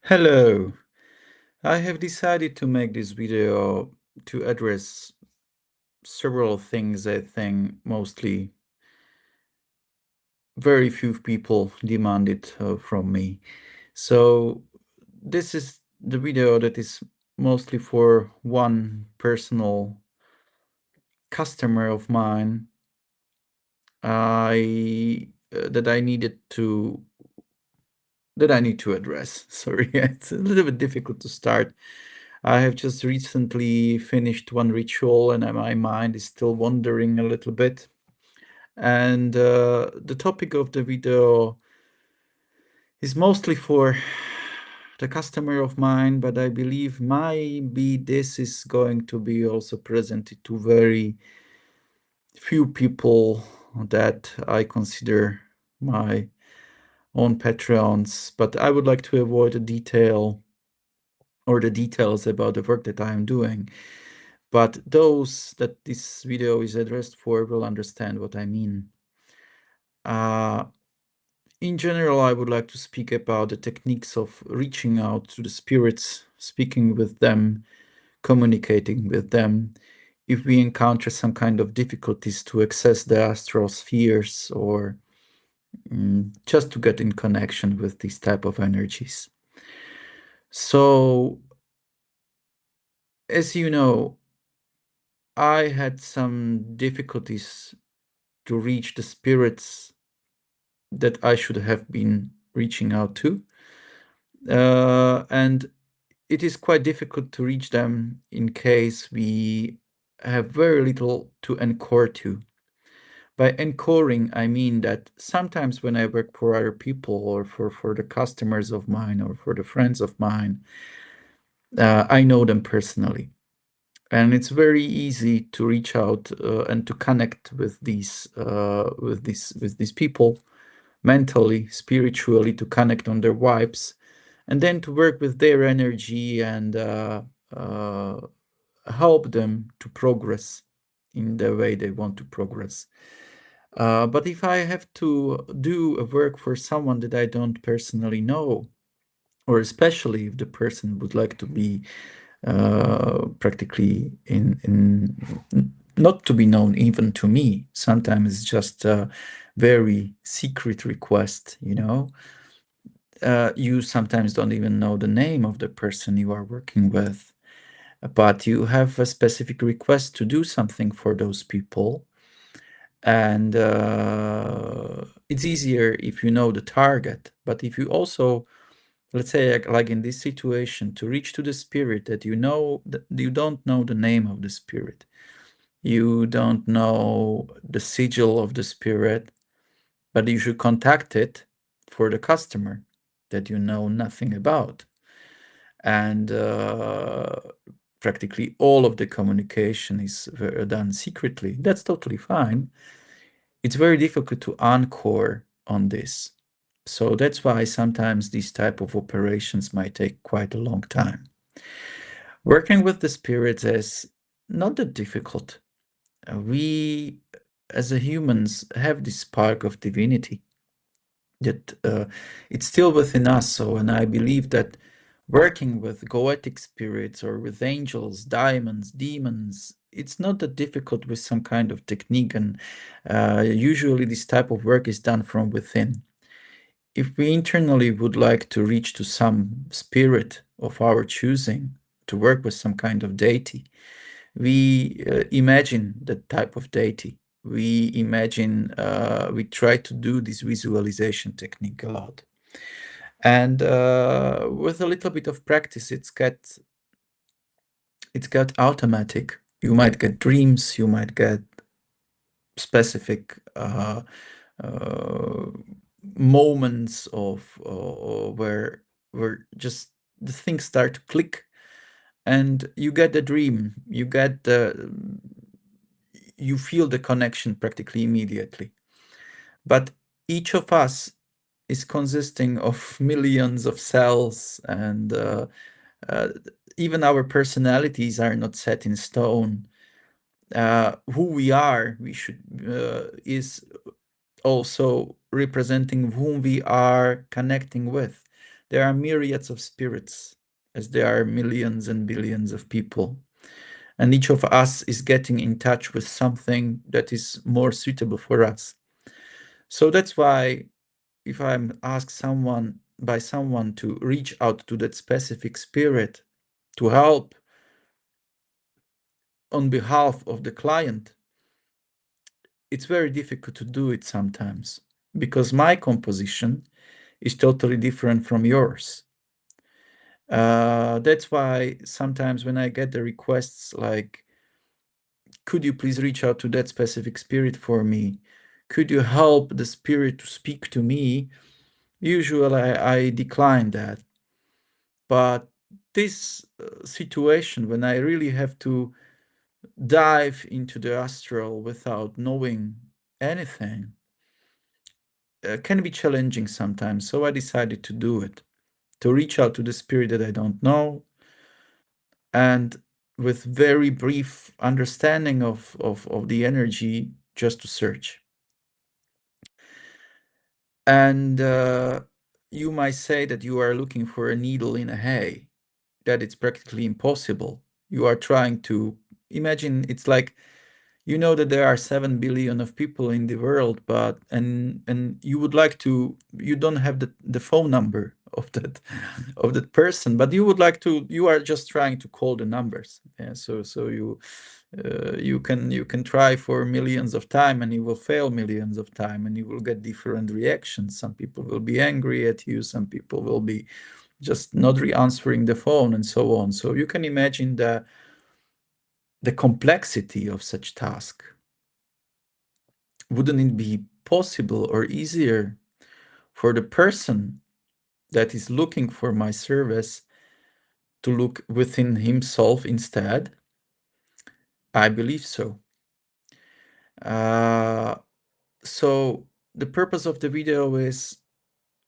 Hello, I have decided to make this video to address several things I think mostly very few people demanded from me. So this is the video that is mostly for one personal customer of mine I that I needed to that I need to address. Sorry, it's a little bit difficult to start. I have just recently finished one ritual and my mind is still wandering a little bit. And the topic of the video is mostly for the customer of mine, but I believe maybe this is going to be also presented to very few people that I consider my own Patreons, but I would like to avoid the details about the work that I am doing. But those that this video is addressed for will understand what I mean. In general, I would like to speak about the techniques of reaching out to the spirits, speaking with them, communicating with them, if we encounter some kind of difficulties to access the astral spheres or just to get in connection with these type of energies. So, as you know, I had some difficulties to reach the spirits that I should have been reaching out to. And it is quite difficult to reach them in case we have very little to encore to. By encoring, I mean that sometimes when I work for other people or for the customers of mine or for the friends of mine, I know them personally. And it's very easy to reach out and to connect with these people mentally, spiritually, to connect on their vibes, and then to work with their energy and uh, help them to progress in the way they want to progress. But if I have to do a work for someone that I don't personally know, or especially if the person would like to be practically in not to be known even to me. Sometimes it's just a very secret request, you know. You sometimes don't even know the name of the person you are working with, but you have a specific request to do something for those people. And it's easier if you know the target. But if you also, let's say, like in this situation, to reach to the spirit that you know, that you don't know the name of the spirit, you don't know the sigil of the spirit, but you should contact it for the customer that you know nothing about. And practically all of the communication is done secretly. That's totally fine. It's very difficult to encore on this. So that's why sometimes these type of operations might take quite a long time. Working with the spirits is not that difficult. We, as a humans, have this spark of divinity that it's still within us. So, and I believe that working with goetic spirits or with angels, diamonds, demons, it's not that difficult with some kind of technique. And usually this type of work is done from within. If we internally would like to reach to some spirit of our choosing, to work with some kind of deity, we imagine that type of deity. We imagine, we try to do this visualization technique a lot. And with a little bit of practice, it's got automatic. You might get dreams, you might get specific uh, moments of where just the things start to click, and you get the dream. You feel the connection practically immediately. But each of us is consisting of millions of cells, and uh, even our personalities are not set in stone. Who we are, we should is also representing whom we are connecting with. there are myriads of spirits, as there are millions and billions of people. And each of us is getting in touch with something that is more suitable for us. So that's why if I'm asked by someone to reach out to that specific spirit to help on behalf of the client, it's very difficult to do it sometimes because my composition is totally different from yours. That's why sometimes when I get the requests like, could you please reach out to that specific spirit for me? Could you help the spirit to speak to me? Usually I decline that. But this situation, when I really have to dive into the astral without knowing anything, can be challenging sometimes. So I decided to do it, to reach out to the spirit that I don't know, and with very brief understanding of the energy, just to search. And you might say that you are looking for a needle in a hay, that it's practically impossible. You are trying to imagine it's like, you know that there are 7 billion of people in the world, but and you would like to, you don't have the phone number of that person, but you would like to, you are just trying to call the numbers. Yeah, so you can try for millions of time and you will fail millions of time and you will get different reactions. Some people will be angry at you, some people will be just not re-answering the phone and so on. So you can imagine the complexity of such task. Wouldn't it be possible or easier for the person that is looking for my service to look within himself instead? I believe so. So the purpose of the video is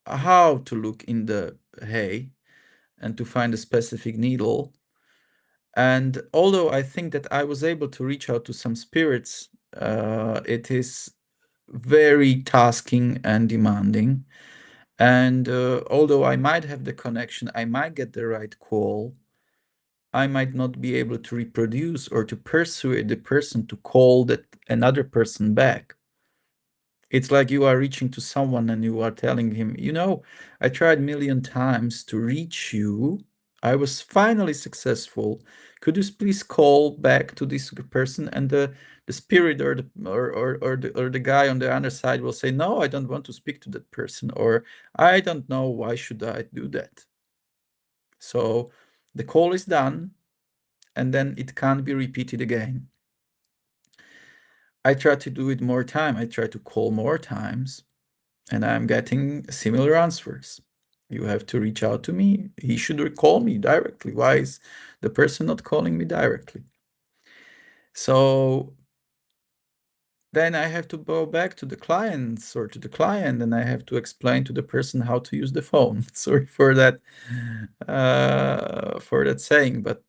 how to look in the hay and to find a specific needle. And although I think that I was able to reach out to some spirits, it is very tasking and demanding. And although I might have the connection, I might get the right call, I might not be able to reproduce or to persuade the person to call that another person back. It's like you are reaching to someone and you are telling him, you know, I tried a million times to reach you. I was finally successful. Could you please call back to this person? And the spirit or the guy on the other side will say, no, I don't want to speak to that person, or I don't know, why should I do that? So the call is done and then it can't be repeated again. I try to do it more time. I try to call more times and I'm getting similar answers. You have to reach out to me. He should call me directly. Why is the person not calling me directly? So then I have to go back to the clients or to the client and I have to explain to the person how to use the phone. Sorry for that saying, but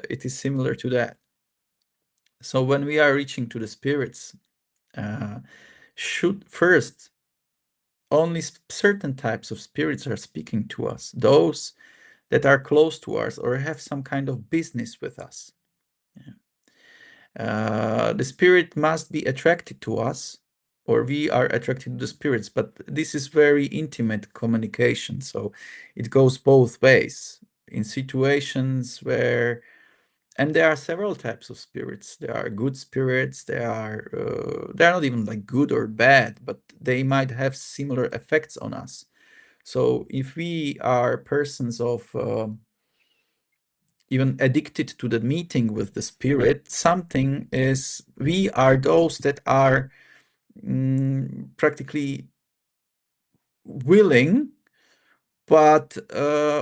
it is similar to that. So when we are reaching to the spirits, should first only certain types of spirits are speaking to us, those that are close to us or have some kind of business with us. The spirit must be attracted to us or we are attracted to the spirits, but this is very intimate communication, so it goes both ways. In situations where, and there are several types of spirits. There are good spirits, they're not even like good or bad, but they might have similar effects on us. So if we are persons of even addicted to the meeting with the spirit, something is, we are those that are practically willing, but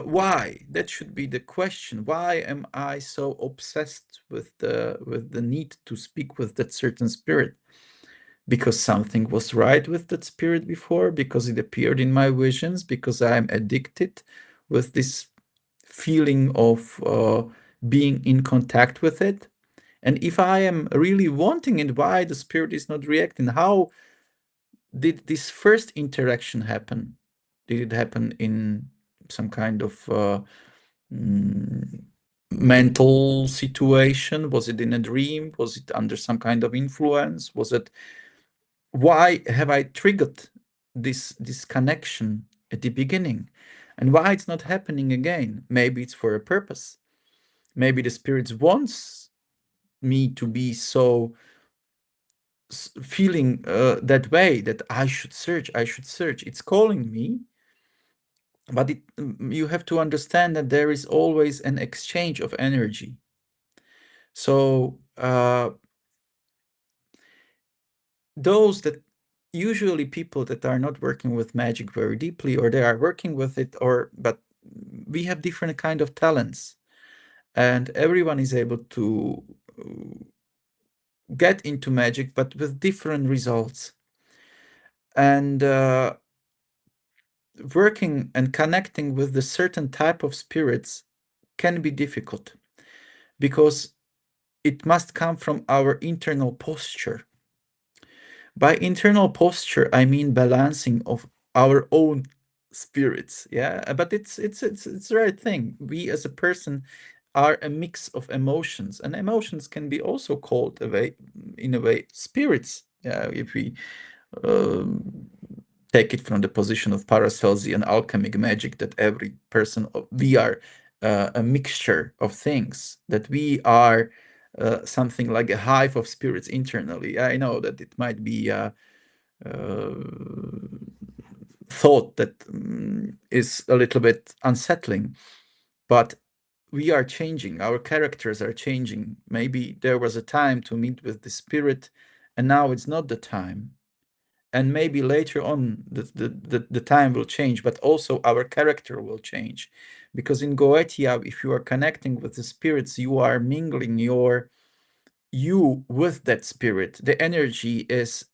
why? That should be the question. Why am I so obsessed with the need to speak with that certain spirit? Because something was right with that spirit before, because it appeared in my visions, because I'm addicted with this feeling of being in contact with it. And if I am really wanting it, why the spirit is not reacting? How did this first interaction happen? Did it happen in some kind of mm, mental situation? Was it in a dream? Was it under some kind of influence? Was it, why have I triggered this connection at the beginning? And why it's not happening again? Maybe it's for a purpose. Maybe the spirits wants me to be so feeling that way, that I should search, I should search. It's calling me, but you have to understand that there is always an exchange of energy. So those that, usually people that are not working with magic very deeply, or they are working with it, or but we have different kind of talents, and everyone is able to get into magic, but with different results. And working and connecting with the certain type of spirits can be difficult, because it must come from our internal posture. By internal posture, I mean balancing of our own spirits. Yeah, but it's the right thing. We as a person are a mix of emotions, and emotions can be also called in a way, spirits. Yeah, if we um, take it from the position of Paracelsi and alchemic magic, that every person, we are a mixture of things, that we are something like a hive of spirits internally. I know that it might be uh, thought that is a little bit unsettling, but we are changing, our characters are changing. Maybe there was a time to meet with the spirit, and now it's not the time. And maybe later on the time will change, but also our character will change. Because in Goetia, if you are connecting with the spirits, you are mingling you with that spirit. The energy is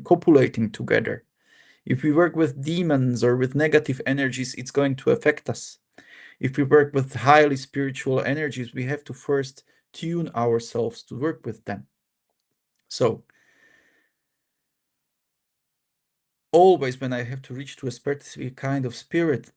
copulating together. If we work with demons or with negative energies, it's going to affect us. If we work with highly spiritual energies, we have to first tune ourselves to work with them. So always when I have to reach to a specific kind of spirit,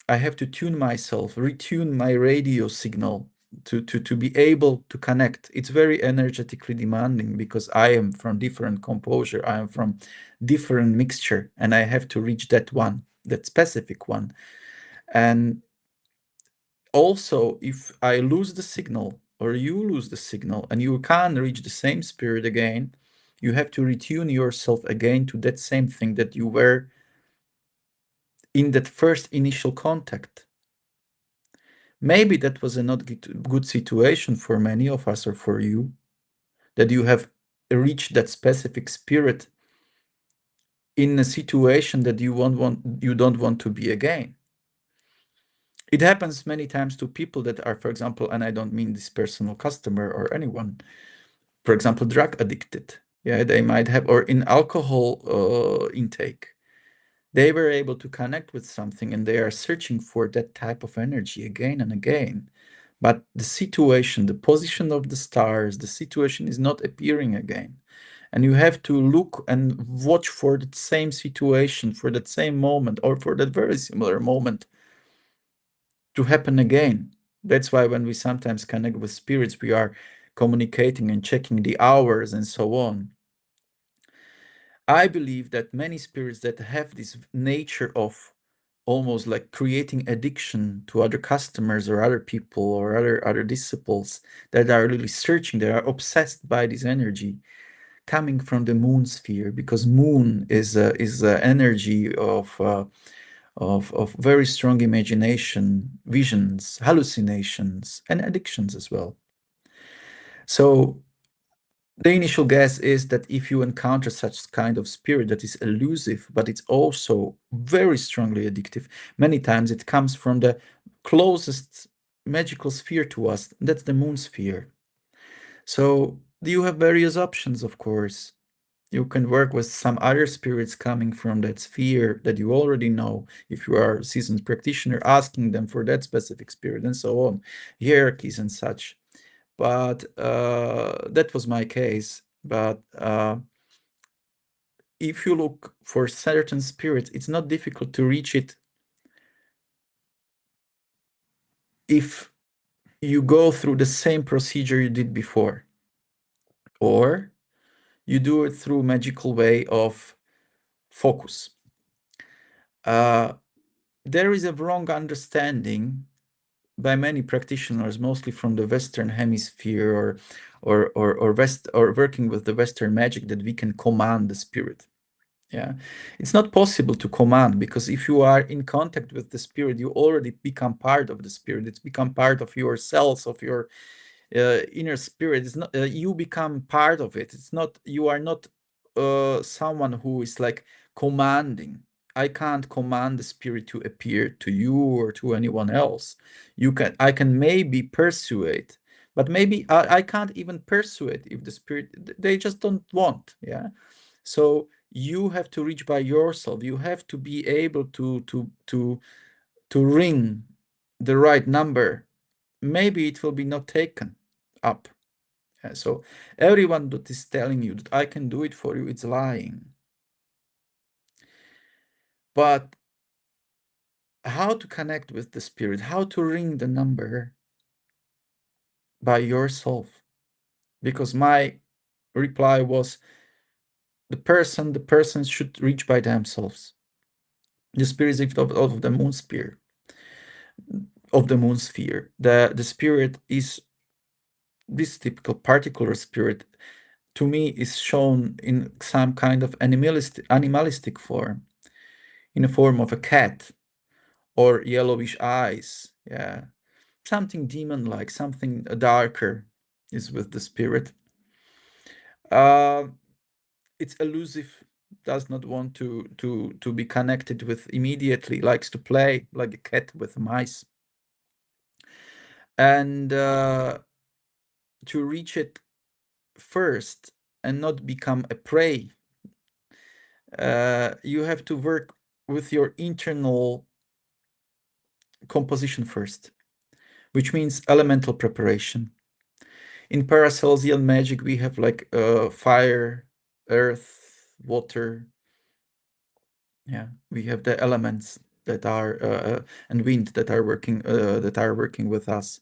I have to tune myself, retune my radio signal to be able to connect. It's very energetically demanding, because I am from different composure, I am from different mixture, and I have to reach that one, that specific one. And also, if I lose the signal, or you lose the signal, and you can't reach the same spirit again, you have to retune yourself again to that same thing that you were in that first initial contact. Maybe that was a not good situation for many of us, or for you, that you have reached that specific spirit in a situation that you don't want to be again. It happens many times to people that are, for example, and I don't mean this personal customer or anyone, for example, drug addicted. Yeah, they might have, or in alcohol intake. They were able to connect with something, and they are searching for that type of energy again and again. But the situation, the position of the stars, the situation is not appearing again. And you have to look and watch for the same situation, for that same moment, or for that very similar moment to happen again. That's why when we sometimes connect with spirits, we are communicating and checking the hours and so on. I believe that many spirits that have this nature of almost like creating addiction to other customers or other people or other disciples, that are really searching, they are obsessed by this energy coming from the moon sphere, because moon is a energy of very strong imagination, visions, hallucinations, and addictions as well. So the initial guess is that if you encounter such kind of spirit that is elusive, but it's also very strongly addictive, many times it comes from the closest magical sphere to us, that's the moon sphere. So you have various options, of course. You can work with some other spirits coming from that sphere that you already know. If you are a seasoned practitioner, asking them for that specific spirit and so on, hierarchies and such. But that was my case. But if you look for certain spirits, it's not difficult to reach it if you go through the same procedure you did before, or you do it through magical way of focus. There is a wrong understanding by many practitioners, mostly from the Western hemisphere or working with the Western magic, that we can command the spirit. Yeah, it's not possible to command, because if you are in contact with the spirit, you already become part of the spirit. It's become part of your cells, of your inner spirit. It's not you become part of it. It's not, you are not someone who is like commanding. I can't command the spirit to appear to you or to anyone else. I can maybe persuade, but maybe I can't even persuade if the spirit, they just don't want. Yeah, so you have to reach by yourself. You have to be able to ring the right number. Maybe it will be not taken up. So everyone that is telling you that I can do it for you, it's lying. But how to connect with the spirit, how to ring the number by yourself? Because my reply was, the persons should reach by themselves. The spirit of the moon sphere, of the moon sphere. The spirit is this typical particular spirit, to me, is shown in some kind of animalistic form, in the form of a cat or yellowish eyes. Yeah, something demon-like, something darker is with the spirit. It's elusive, does not want to be connected with immediately, likes to play like a cat with mice. And to reach it first and not become a prey, you have to work with your internal composition first, which means elemental preparation. In Paracelsian magic, we have like fire, earth, water. Yeah, we have the elements that are and wind that are working with us.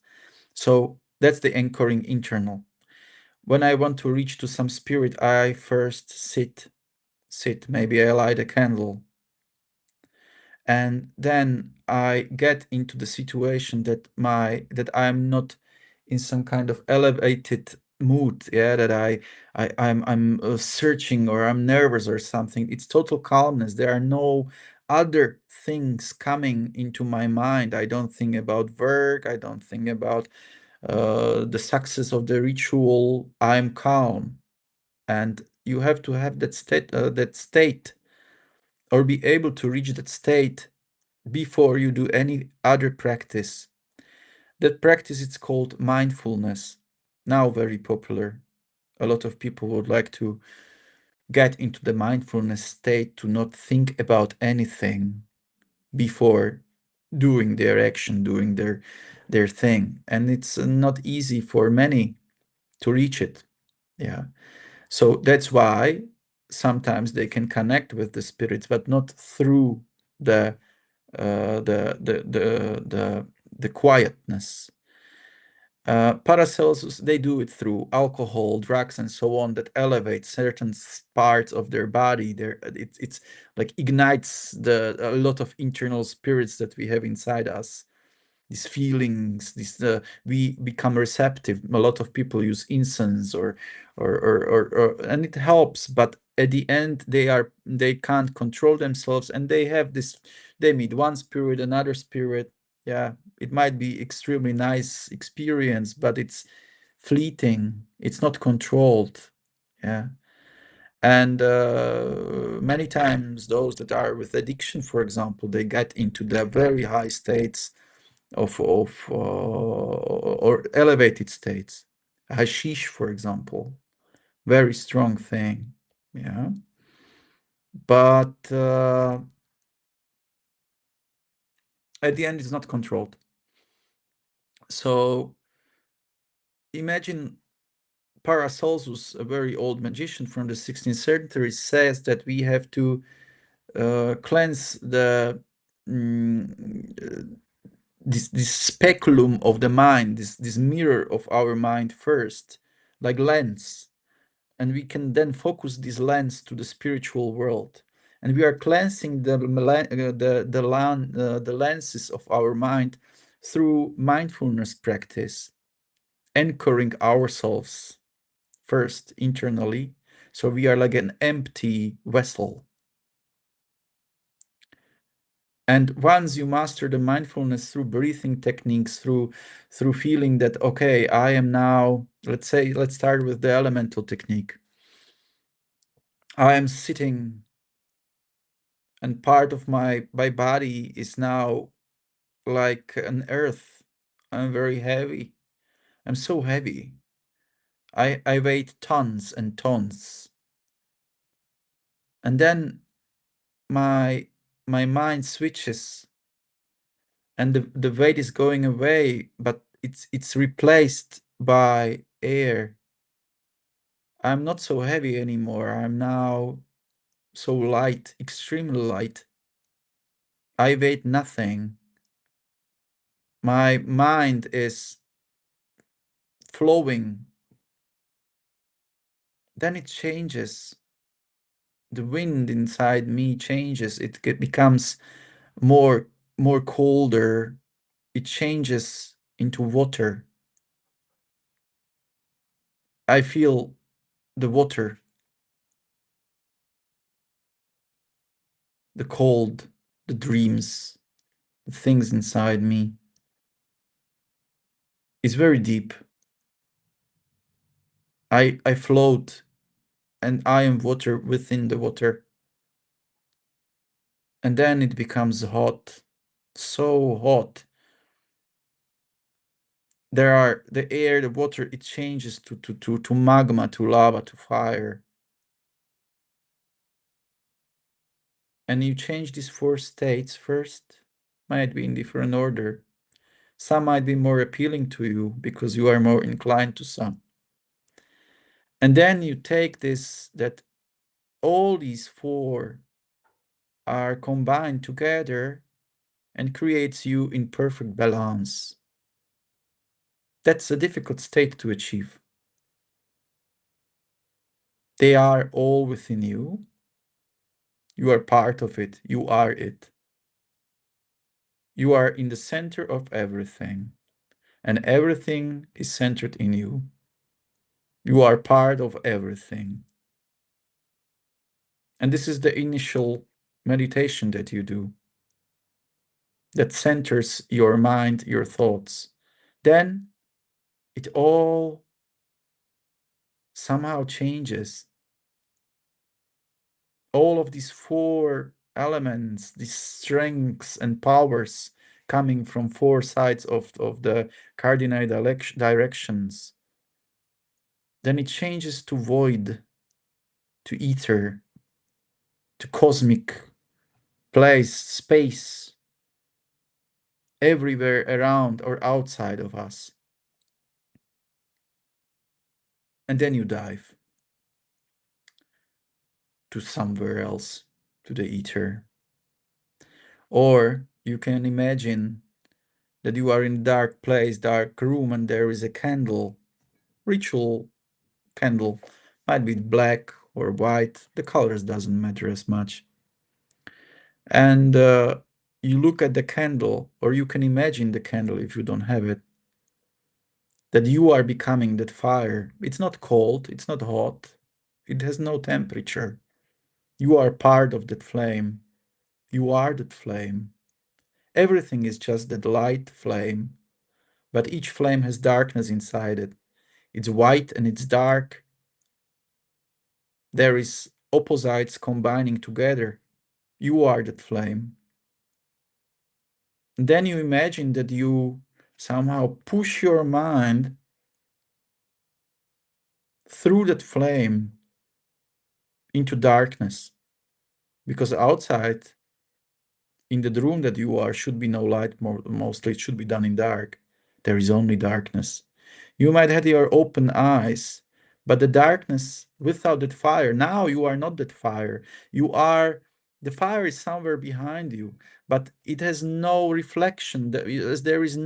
So that's the anchoring internal. When I want to reach to some spirit, I first sit. Maybe I light a candle, and then I get into the situation that I'm not in some kind of elevated mood. Yeah, that I'm searching, or I'm nervous or something. It's total calmness. There are no other things coming into my mind. I don't think about work. I don't think about the success of the ritual. I'm calm, and you have to have that state, or be able to reach that state before you do any other practice. That practice is called mindfulness. Now very popular. A lot of people would like to get into the mindfulness state, to not think about anything before doing their action, doing their thing. And it's not easy for many to reach it. Yeah. So that's why sometimes they can connect with the spirits, but not through the the quietness. Paracelsus, they do it through alcohol, drugs, and so on, that elevate certain parts of their body. It's like ignites a lot of internal spirits that we have inside us. These feelings, we become receptive. A lot of people use incense and it helps, but at the end they can't control themselves, and they have this, they meet one spirit, another spirit. Yeah, it might be extremely nice experience, but it's fleeting, it's not controlled. Yeah. And many times those that are with addiction, for example, they get into the very high states of or elevated states. Hashish, for example, very strong thing. Yeah, but at the end it's not controlled. So imagine Paracelsus, a very old magician from the 16th century, says that we have to cleanse this speculum of the mind, this mirror of our mind first, like lens, and we can then focus this lens to the spiritual world, and we are cleansing the lenses of our mind through mindfulness practice, anchoring ourselves first internally, so we are like an empty vessel. And once you master the mindfulness through breathing techniques, through feeling that, okay, I am now, let's start with the elemental technique. I am sitting, and part of my body is now like an earth. I'm very heavy. I'm so heavy. I weigh tons and tons. And then my my mind switches, and the weight is going away, but it's replaced by air. I'm not so heavy anymore. I'm now so light, extremely light. I weigh nothing. My mind is flowing. Then it changes. The wind inside me changes. Becomes more colder. It changes into water. I feel the water, the cold, the dreams, the things inside me. It's very deep. I float, and I am water within the water. And then it becomes hot, so hot. There are the air, the water, it changes to magma, to lava, to fire. And you change these four states first, might be in different order. Some might be more appealing to you because you are more inclined to some. And then you take this, that all these four are combined together and creates you in perfect balance. That's a difficult state to achieve. They are all within you. You are part of it. You are it. You are in the center of everything, and everything is centered in you. You are part of everything. And this is the initial meditation that you do, that centers your mind, your thoughts. Then it all somehow changes. All of these four elements, these strengths and powers coming from four sides of the cardinal directions, then it changes to void, to ether, to cosmic place, space, everywhere around or outside of us. And then you dive to somewhere else, to the ether. Or you can imagine that you are in a dark place, dark room, and there is a candle, ritual candle, might be black or white, the colors doesn't matter as much. And you look at the candle, or you can imagine the candle if you don't have it, that you are becoming that fire. It's not cold, it's not hot, it has no temperature. You are part of that flame. You are that flame. Everything is just that light flame, but each flame has darkness inside it. It's white and it's dark. There is opposites combining together. You are that flame. And then you imagine that you somehow push your mind through that flame into darkness, because outside in the room that you are should be no light, mostly it should be done in dark. There is only darkness. You might have your open eyes, but the darkness without that fire, now you are not that fire. You are The fire is somewhere behind you, but it has no reflection. There is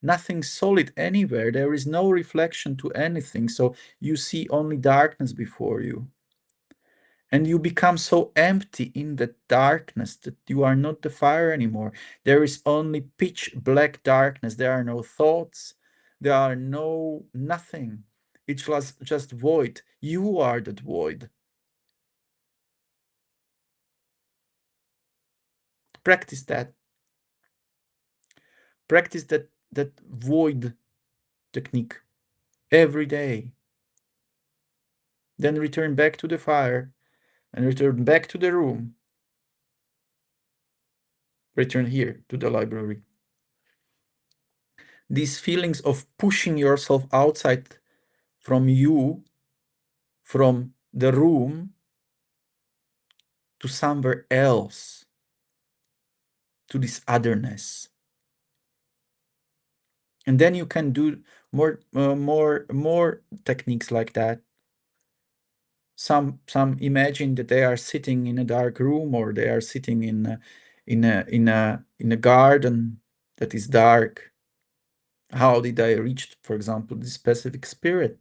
nothing solid anywhere. There is no reflection to anything. So you see only darkness before you. And you become so empty in the darkness that you are not the fire anymore. There is only pitch black darkness. There are no thoughts. There are no nothing. It's just void. You are that void. Practice that. Practice that void technique every day. Then return back to the fire and return back to the room. Return here to the library. These feelings of pushing yourself outside from you, from the room to somewhere else, to this otherness. And then you can do more techniques like that. Some imagine that they are sitting in a dark room, or they are sitting in a garden that is dark. How did I reach, for example, this specific spirit?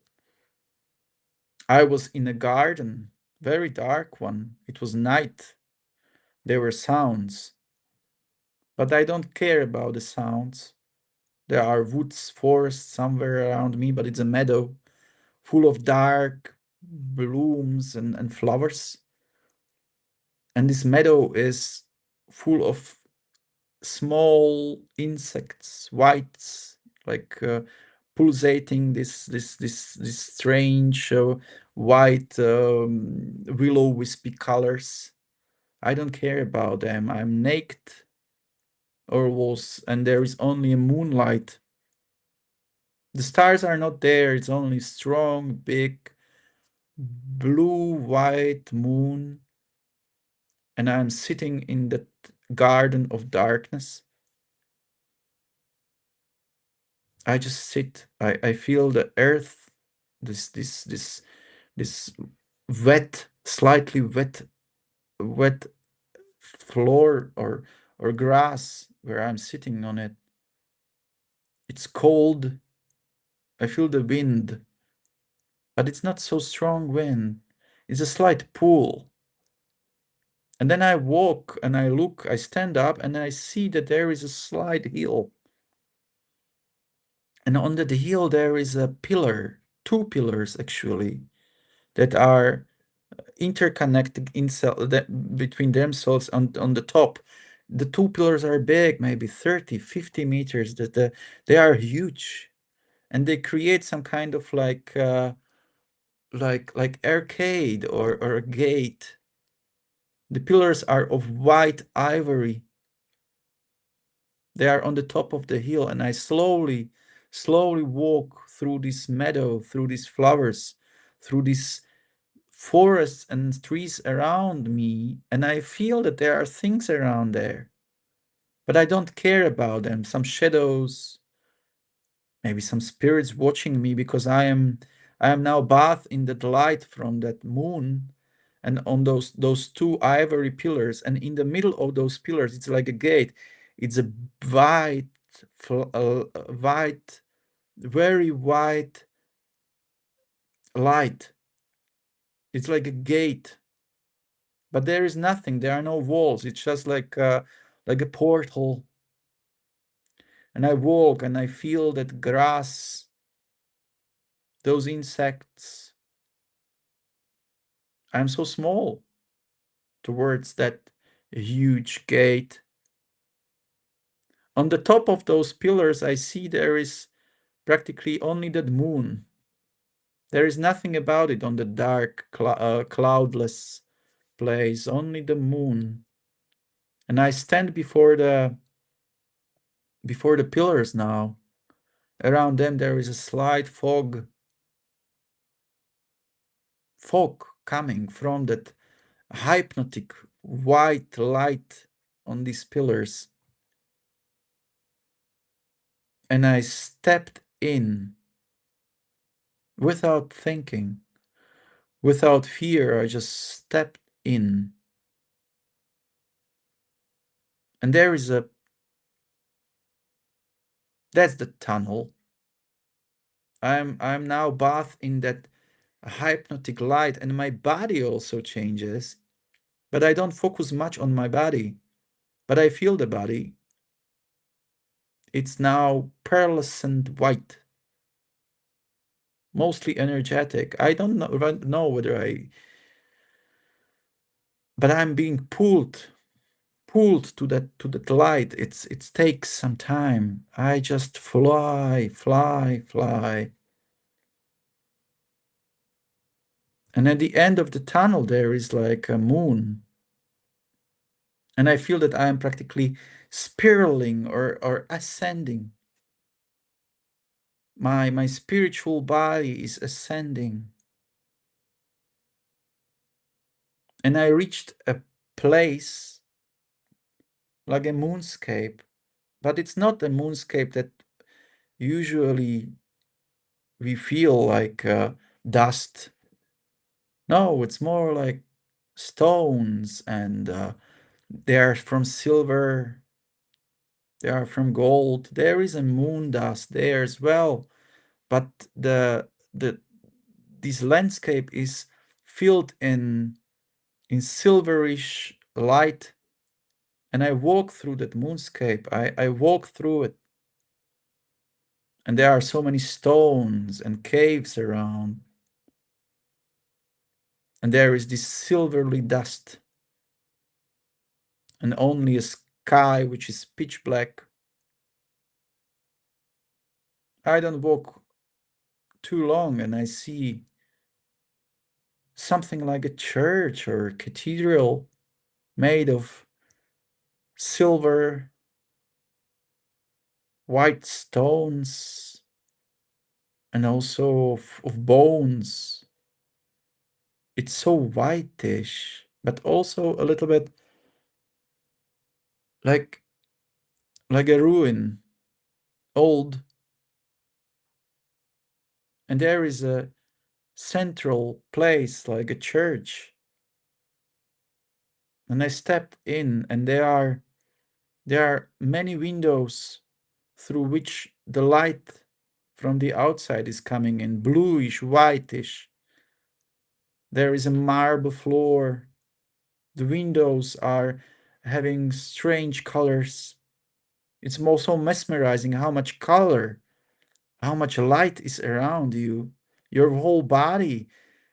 I was in a garden, very dark one. It was night. There were sounds, but I don't care about the sounds. There are woods, forests somewhere around me, but it's a meadow full of dark blooms and flowers. And this meadow is full of small insects, whites, like pulsating this strange white willow wispy colors. I don't care about them. I'm naked, or was, and there is only a moonlight. The stars are not there. It's only strong, big, blue, white moon, and I'm sitting in that garden of darkness. I just sit. I feel the earth, this wet, slightly wet floor or grass where I'm sitting on it. It's cold. I feel the wind, but it's not so strong wind. It's a slight pull. And then I walk and I look, I stand up and I see that there is a slight hill. And under the hill there is a pillar, two pillars actually, that are interconnected between themselves on the top. The two pillars are big, maybe 30, 50 meters. They are huge. And they create some kind of like arcade or a gate. The pillars are of white ivory. They are on the top of the hill, and I slowly walk through this meadow, through these flowers, through these forests and trees around me, and I feel that there are things around there, but I don't care about them. Some shadows, maybe some spirits watching me, because I am now bathed in the light from that moon, and on those two ivory pillars, and in the middle of those pillars, it's like a gate. It's a white, white, very white light. It's like a gate, but there is nothing. There are no walls. It's just like a portal. And I walk and I feel that grass, those insects. I'm so small towards that huge gate. On the top of those pillars, I see there is practically only that moon. There is nothing about it on the dark, cloudless place, only the moon. And I stand before the pillars now. Around them there is a slight fog coming from that hypnotic white light on these pillars. And I stepped in without thinking, without fear. I just stepped in. And there is a, that's the tunnel. I'm now bathed in that hypnotic light, and my body also changes, but I don't focus much on my body, but I feel the body. It's now pearlescent white, mostly energetic. I don't know whether I, but I'm being pulled to that light. It takes some time. I just fly. And at the end of the tunnel there is like a moon. And I feel that I am practically spiraling or ascending. My spiritual body is ascending. And I reached a place like a moonscape, but it's not a moonscape that usually we feel like dust. No, it's more like stones, and they are from silver, they are from gold. There is a moon dust there as well, but the this landscape is filled in silverish light, and I walk through that moonscape. I walk through it, and there are so many stones and caves around, and there is this silvery dust, and only a sky which is pitch black. I don't walk too long, and I see something like a church or a cathedral made of silver, white stones, and also of bones. It's so whitish, but also a little bit like like a ruin, old. And there is a central place like a church. And I step in, and there are many windows through which the light from the outside is coming in, bluish, whitish. There is a marble floor. The windows are having strange colors. It's also mesmerizing how much color, how much light is around you. Your whole body,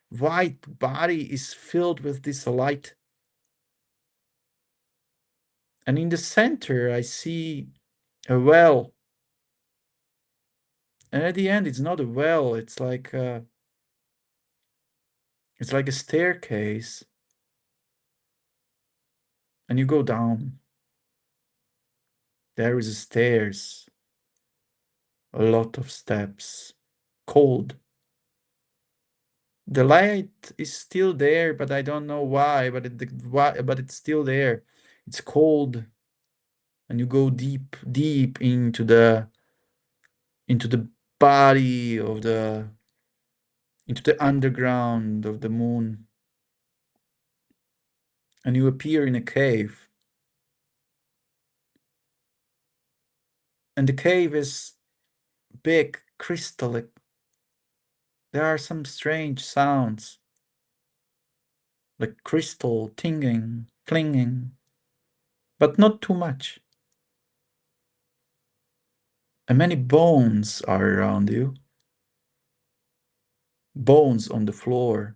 white body, is filled with this light. And in the center, I see a well. And at the end, it's not a well. It's like a staircase. And you go down. There is stairs, a lot of steps, cold. The light is still there, but I don't know why. But it's still there. It's cold, and you go deep into the body of the into the underground of the moon, and you appear in a cave. And the cave is big, crystallic. There are some strange sounds, like crystal tingling, clinging, but not too much. And many bones are around you, bones on the floor.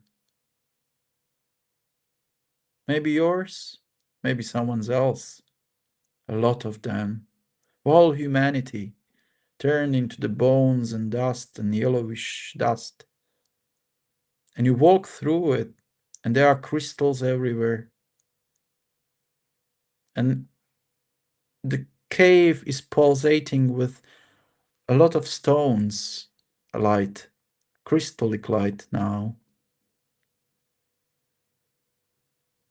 Maybe yours, maybe someone else. A lot of them. All humanity turned into the bones and dust and yellowish dust. And you walk through it, and there are crystals everywhere. And the cave is pulsating with a lot of stones, a light, crystallic light now.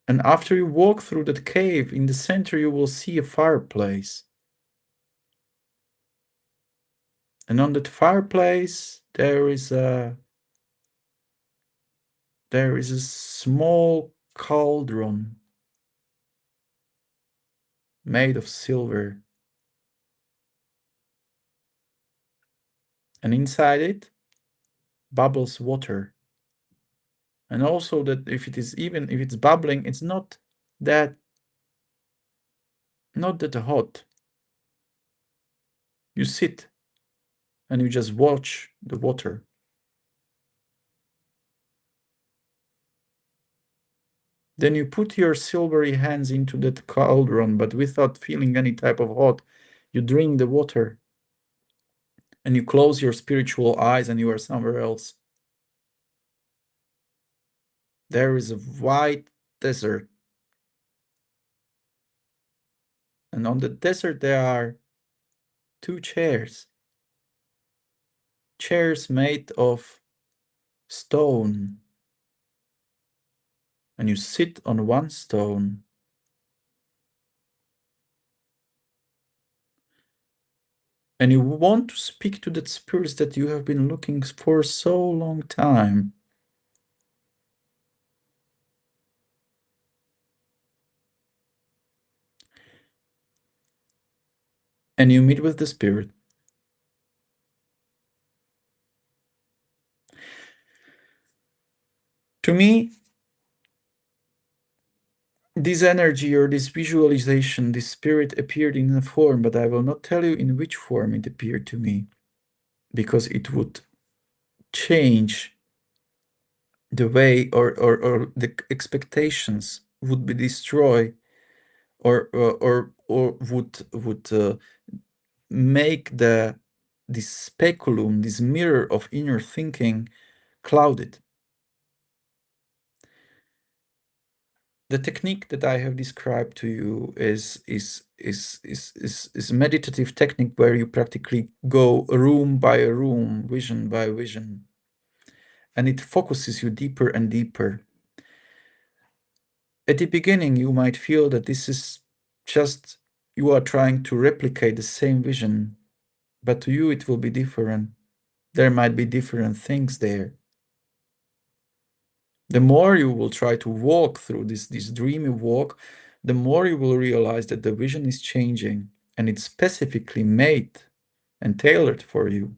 And after you walk through that cave, in the center you will see a fireplace. And on that fireplace there is a small cauldron. made of silver, and inside it bubbles water. And also that even if it's bubbling, it's that not that hot. You sit and you just watch the water. Then you put your silvery hands into that cauldron, but without feeling any type of hot. You drink the water and you close your spiritual eyes and you are somewhere else. There is a white desert. And on the desert there are two chairs. Chairs made of stone. And you sit on one stone. And you want to speak to that spirit that you have been looking for so long time. And you meet with the spirit. To me, this energy or this visualization, this spirit appeared in a form, but I will not tell you in which form it appeared to me, because it would change the way or the expectations would be destroyed or would make this speculum, this mirror of inner thinking, clouded. The technique that I have described to you is a meditative technique where you practically go room by room, vision by vision, and it focuses you deeper and deeper. At the beginning, you might feel that this is just you are trying to replicate the same vision, but to you it will be different. There might be different things there. The more you will try to walk through this dreamy walk, the more you will realize that the vision is changing and it's specifically made and tailored for you.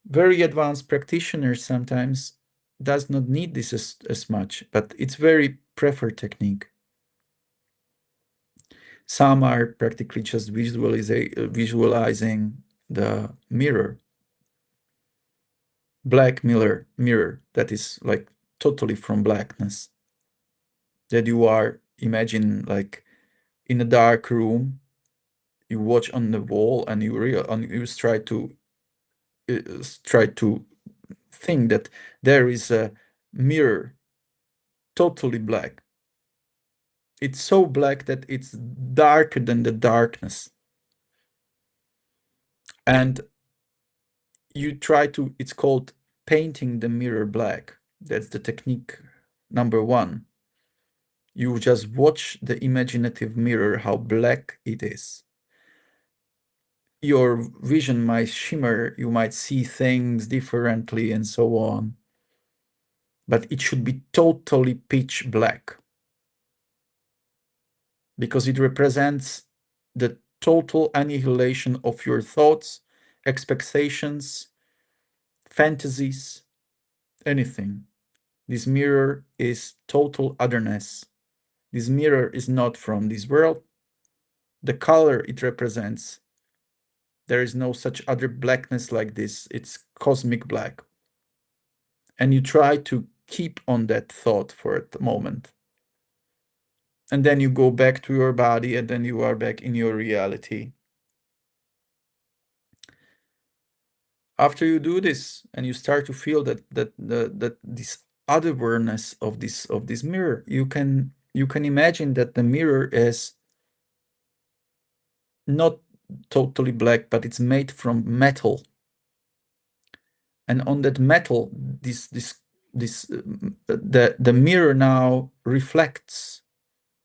Very advanced practitioners sometimes does not need this as much, but it's very preferred technique. Some are practically just visualizing the mirror, black mirror that is like totally from blackness. That you are imagine like in a dark room, you watch on the wall and you try to think that there is a mirror totally black. It's so black that it's darker than the darkness. And you try to, it's called painting the mirror black. That's the technique number one. You just watch the imaginative mirror, how black it is. Your vision might shimmer, you might see things differently and so on. But it should be totally pitch black, because it represents the total annihilation of your thoughts, expectations, fantasies, anything. This mirror is total otherness. This mirror is not from this world. The color it represents, there is no such other blackness like this. It's cosmic black. And you try to keep on that thought for a moment. And then you go back to your body and then you are back in your reality. After you do this and you start to feel that this otherness of this mirror, you can imagine that the mirror is not totally black, but it's made from metal. And on that metal, the mirror now reflects.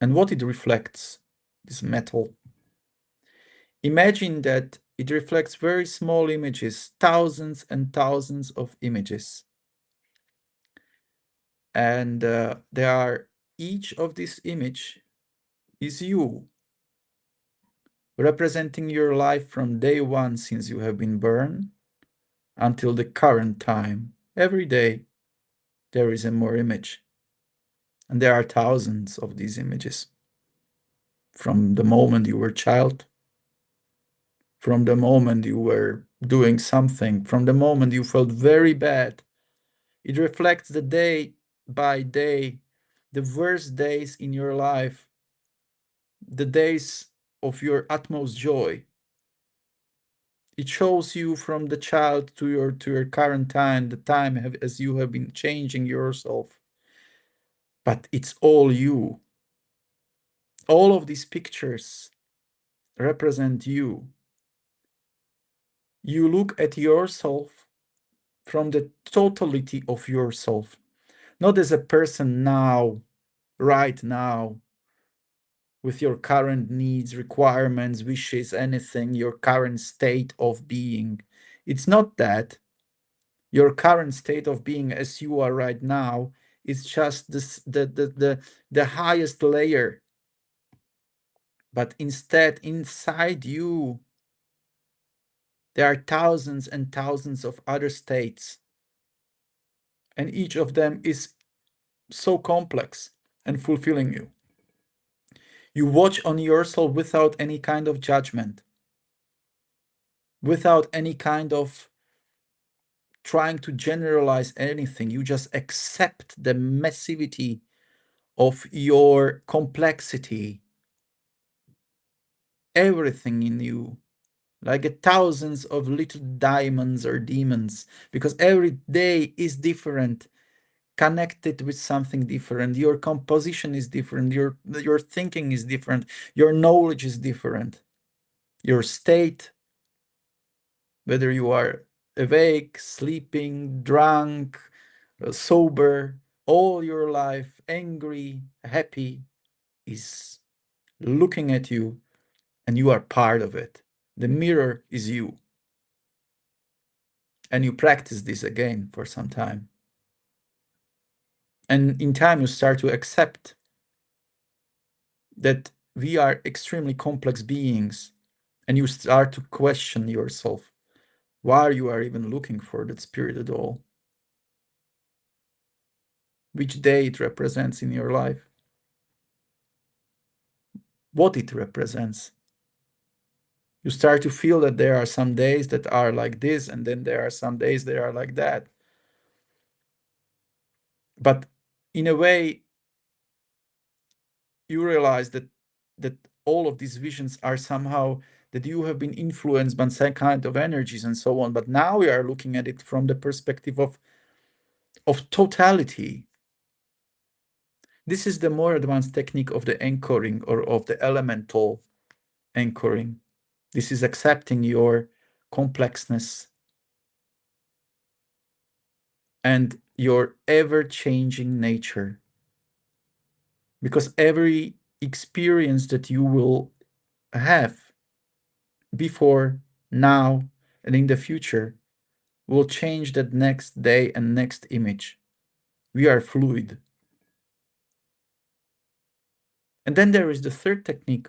And what it reflects, this metal. Imagine that it reflects very small images, thousands and thousands of images. And they are each of this image is you, representing your life from day one since you have been born until the current time. Every day there is a more image. And there are thousands of these images. From the moment you were a child, from the moment you were doing something, from the moment you felt very bad. It reflects the day by day, the worst days in your life, the days of your utmost joy. It shows you from the child to your current time, the time as you have been changing yourself. But it's all you. All of these pictures represent you. You look at yourself from the totality of yourself, not as a person now, right now, with your current needs, requirements, wishes, anything, your current state of being. It's not that. Your current state of being as you are right now is just this, the highest layer. But instead, inside you, there are thousands and thousands of other states. And each of them is so complex and fulfilling you. You watch on yourself without any kind of judgment, without any kind of trying to generalize anything. You just accept the massivity of your complexity, everything in you, like a thousands of little diamonds or demons, because every day is different, connected with something different. Your composition is different, your thinking is different, your knowledge is different, your state, whether you are awake, sleeping, drunk, sober, all your life, angry, happy, is looking at you, and you are part of it. The mirror is you. And you practice this again for some time. And in time, you start to accept that we are extremely complex beings, and you start to question yourself why you are even looking for that spirit at all, which day it represents in your life, what it represents. You start to feel that there are some days that are like this, and then there are some days that are like that. But in a way, you realize that all of these visions are somehow that you have been influenced by some kind of energies and so on. But now we are looking at it from the perspective of totality. This is the more advanced technique of the anchoring or of the elemental anchoring. This is accepting your complexness and your ever-changing nature. Because every experience that you will have before, now, and in the future will change that next day and next image. We are fluid. And then there is the third technique.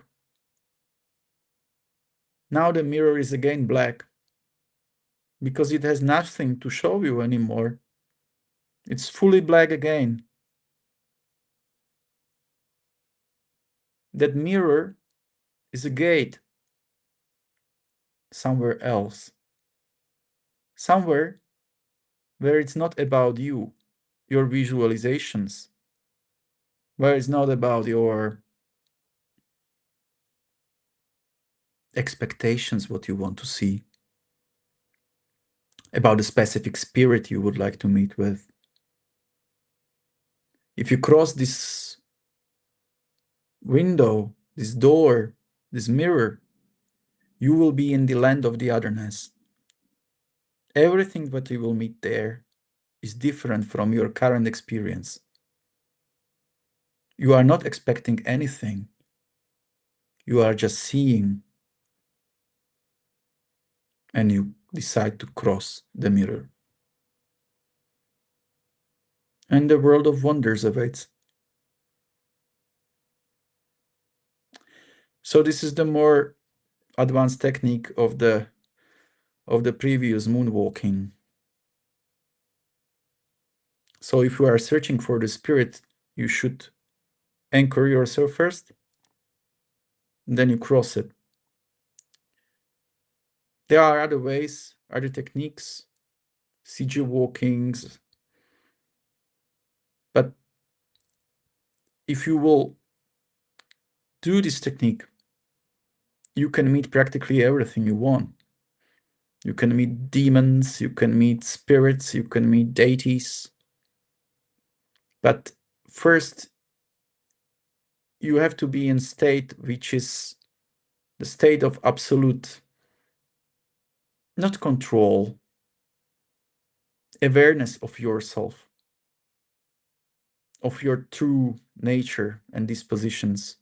Now the mirror is again black because it has nothing to show you anymore. It's fully black again. That mirror is a gate somewhere else. Somewhere where it's not about you, your visualizations, where it's not about your expectations, what you want to see, about the specific spirit you would like to meet with. If you cross this window, this door, this mirror, you will be in the land of the otherness. Everything that you will meet there is different from your current experience. You are not expecting anything. You are just seeing, and you decide to cross the mirror. And the world of wonders awaits. So this is the more advanced technique of the previous moonwalking. So if you are searching for the spirit, you should anchor yourself first, then you cross it. There are other ways, other techniques, sigil walkings, but if you will do this technique, you can meet practically everything you want. You can meet demons, you can meet spirits, you can meet deities. But first, you have to be in state which is the state of absolute, not control, awareness of yourself, of your true nature and dispositions.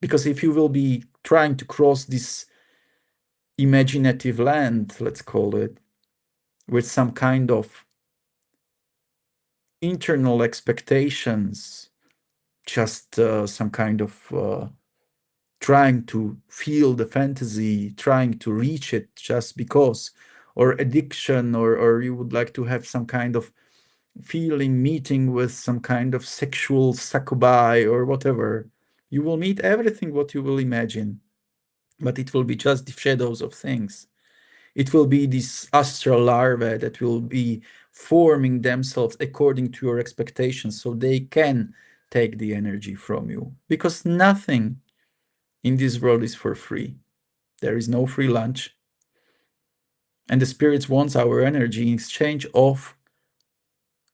Because if you will be trying to cross this imaginative land, let's call it, with some kind of internal expectations, just some kind of trying to feel the fantasy, trying to reach it just because, or addiction, or you would like to have some kind of feeling, meeting with some kind of sexual succubi or whatever, you will meet everything what you will imagine, but it will be just the shadows of things. It will be this astral larvae that will be forming themselves according to your expectations so they can take the energy from you. Because nothing in this world is for free. There is no free lunch. And the spirits wants our energy in exchange of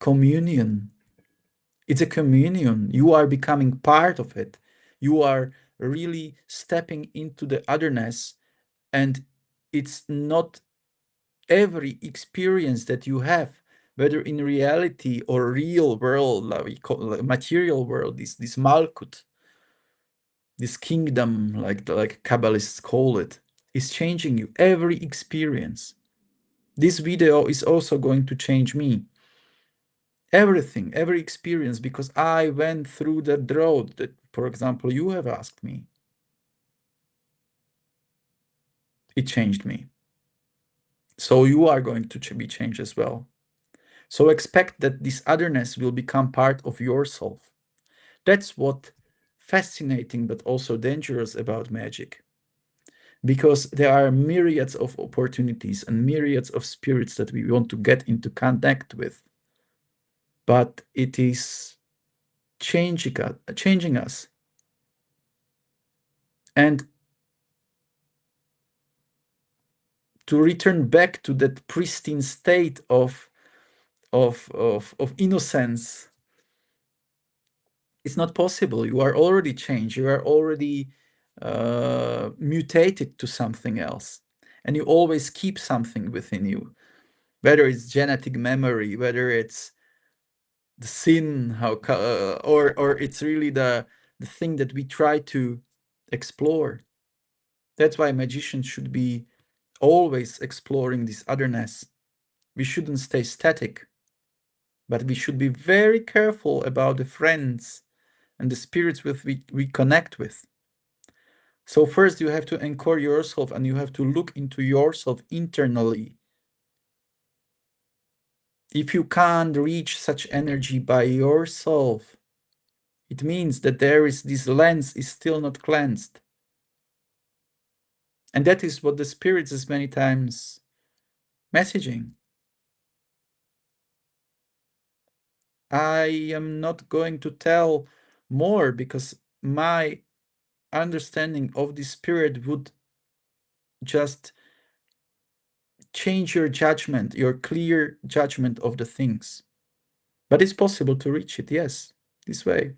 communion. It's a communion. You are becoming part of it. You are really stepping into the otherness, and it's not every experience that you have, whether in reality or real world, like we call material world, this malkut, this kingdom, like Kabbalists call it, is changing you. Every experience. This video is also going to change me. Everything, every experience, because I went through that road that, for example, you have asked me. It changed me. So you are going to be changed as well. So expect that this otherness will become part of yourself. That's what fascinating but also dangerous about magic. Because there are myriads of opportunities and myriads of spirits that we want to get into contact with. But it is changing us. And to return back to that pristine state of innocence, it's not possible. You are already changed. You are already mutated to something else. And you always keep something within you, whether it's genetic memory, whether it's the sin, or it's really the thing that we try to explore. That's why magicians should be always exploring this otherness. We shouldn't stay static, but we should be very careful about the friends and the spirits with we connect with. So first you have to anchor yourself and you have to look into yourself internally. If you can't reach such energy by yourself, it means that there is this lens is still not cleansed. And that is what the spirits is many times messaging. I am not going to tell more because my understanding of the spirit would just change your judgment, your clear judgment of the things. But it's possible to reach it, yes, this way.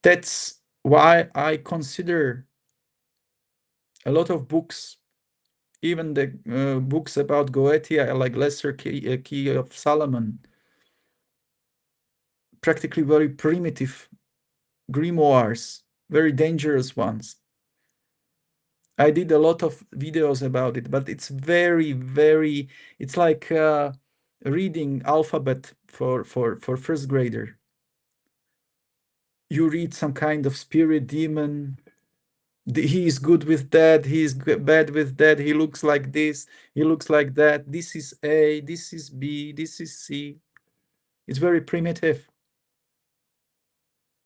That's why I consider a lot of books, even the books about Goetia, like Lesser Key of Solomon, practically very primitive grimoires, very dangerous ones. I did a lot of videos about it, but it's very, it's like reading alphabet for first grader. you read some kind of spirit demon. He is good with that, he is bad with that, he looks like this, he looks like that, this is A, this is B, this is C. It's very primitive.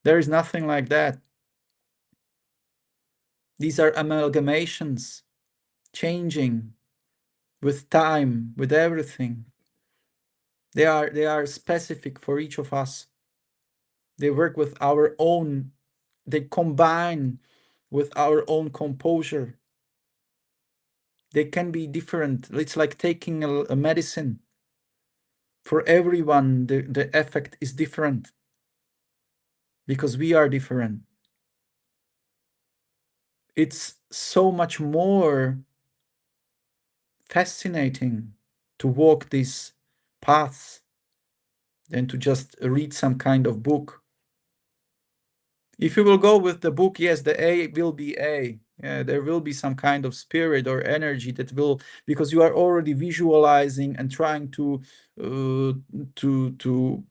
There is nothing like that. These are amalgamations, changing with time, with everything. They are specific for each of us. They work with our own, they combine with our own composure. They can be different. It's like taking a medicine. For everyone, the effect is different because we are different. It's so much more fascinating to walk these paths than to just read some kind of book. If you will go with the book, yes, the A will be A. Yeah, there will be some kind of spirit or energy that will, because you are already visualizing and trying to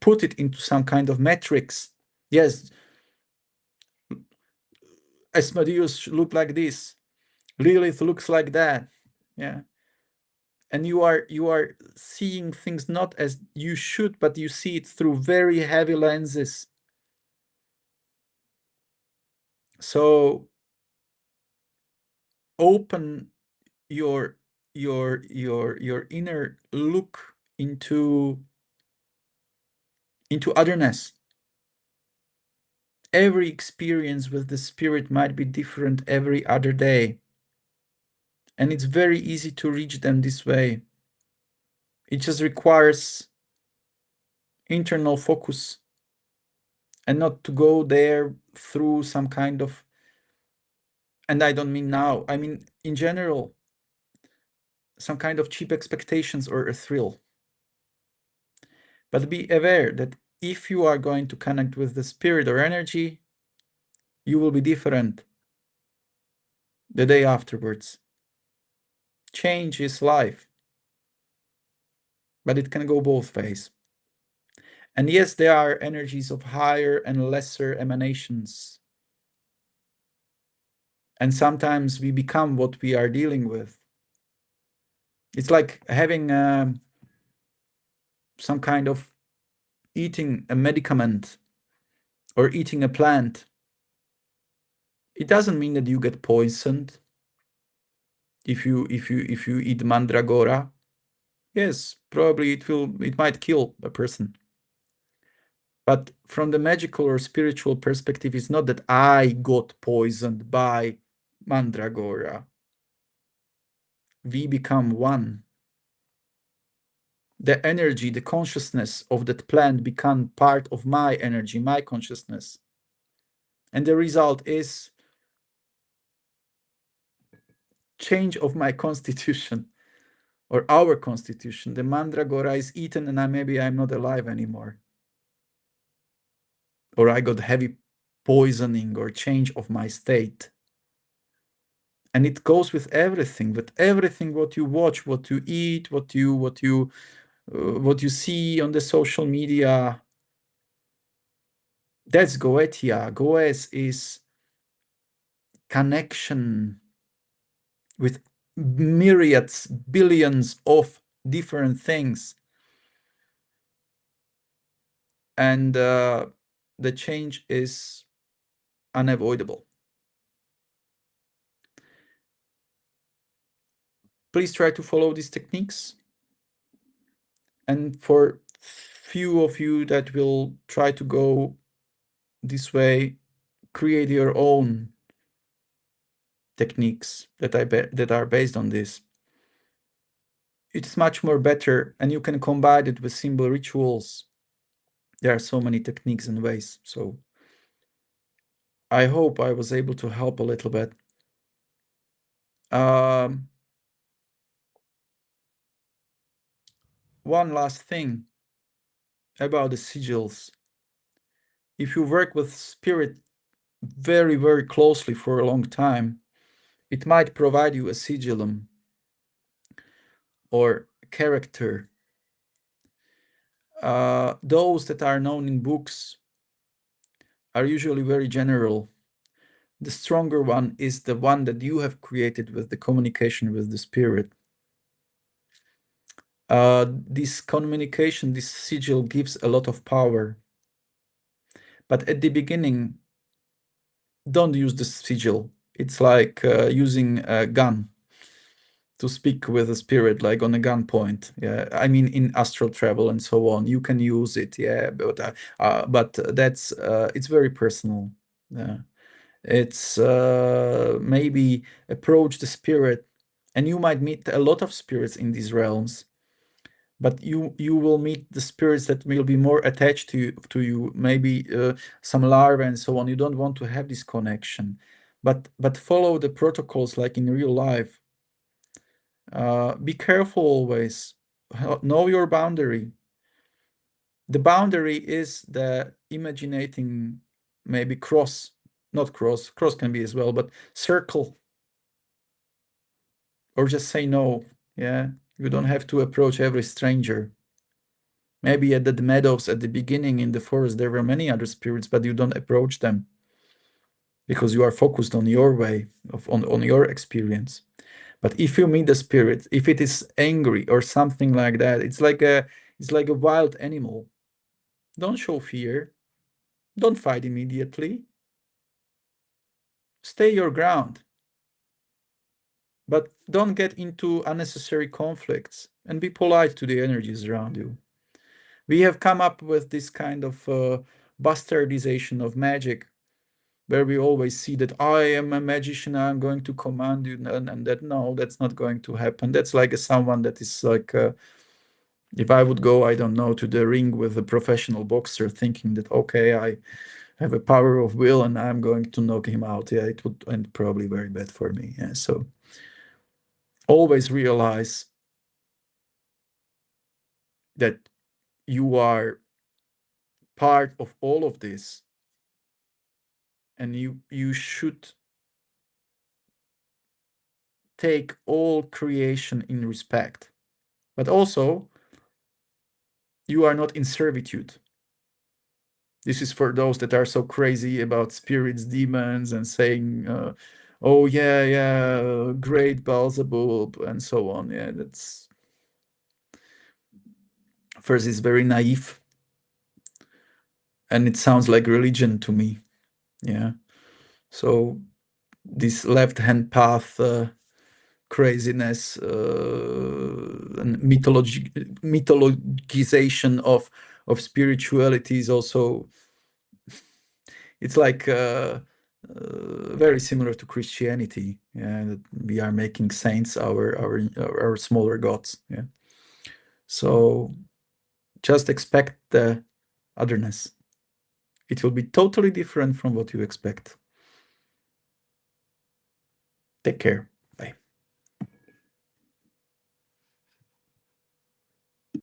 put it into some kind of metrics. Yes, Asmodeus look like this, Lilith looks like that. Yeah, and you are seeing things not as you should, but you see it through very heavy lenses. So open your your inner look into otherness. Every experience with the spirit might be different every other day, and it's very easy to reach them this way. It just requires internal focus and not to go there through some kind of, and I don't mean now, I mean in general, some kind of cheap expectations or a thrill. But be aware that if you are going to connect with the spirit or energy, you will be different the day afterwards. Change is life, but it can go both ways. And yes, there are energies of higher and lesser emanations. And sometimes we become what we are dealing with. It's like having some kind of eating a medicament or eating a plant. It doesn't mean that you get poisoned if you eat mandragora. Yes, probably it might kill a person. But from the magical or spiritual perspective, it's not that I got poisoned by mandragora. We become one. The energy, the consciousness of that plant become part of my energy, my consciousness. And the result is change of my constitution or our constitution. The mandragora is eaten and maybe I'm not alive anymore. Or I got heavy poisoning or change of my state. And it goes with everything what you watch, what you eat, what you see on the social media. That's goetia. Goes is connection with myriads, billions of different things, and the change is unavoidable. Please try to follow these techniques, and for few of you that will try to go this way, create your own techniques that are based on this. It's much more better, and you can combine it with symbol rituals. There are so many techniques and ways. So I hope I was able to help a little bit. One last thing about the sigils. If you work with spirit very, very closely for a long time, it might provide you a sigillum or character. Those that are known in books are usually very general. The stronger one is the one that you have created with the communication with the spirit. This communication, this sigil gives a lot of power. But at the beginning, don't use the sigil. It's like using a gun to speak with a spirit, like on a gunpoint. Yeah, I mean, in astral travel and so on, you can use it. Yeah, but that's it's very personal. Yeah, it's maybe approach the spirit, and you might meet a lot of spirits in these realms. But you will meet the spirits that will be more attached to you, maybe some larvae and so on. You don't want to have this connection, but follow the protocols like in real life. Be careful always. Know your boundary. The boundary is the imaginating, maybe cross, not cross, cross can be as well, but circle, or just say no. Yeah, you don't have to approach every stranger. Maybe at the meadows at the beginning in the forest, there were many other spirits, but you don't approach them because you are focused on your way on your experience. But if you meet the spirit, if it is angry or something like that, it's like a wild animal. Don't show fear. Don't fight immediately. Stay your ground. But don't get into unnecessary conflicts and be polite to the energies around you. We have come up with this kind of bastardization of magic where we always see that I am a magician, I'm going to command you, and that no, that's not going to happen. That's like someone that is like, if I would go, I don't know, to the ring with a professional boxer, thinking that okay, I have a power of will and I'm going to knock him out. Yeah, it would end probably very bad for me. Yeah, so always realize that you are part of all of this, and you should take all creation in respect, but also you are not in servitude. This is for those that are so crazy about spirits, demons, and saying, "Oh yeah, yeah, great Beelzebub," and so on. Yeah, that's first is very naive, and it sounds like religion to me. Yeah, so this left-hand path craziness and mythologization of spirituality is also, it's like very similar to Christianity. Yeah, that we are making saints our smaller gods. Yeah, so just expect the otherness. It will be totally different from what you expect. Take care.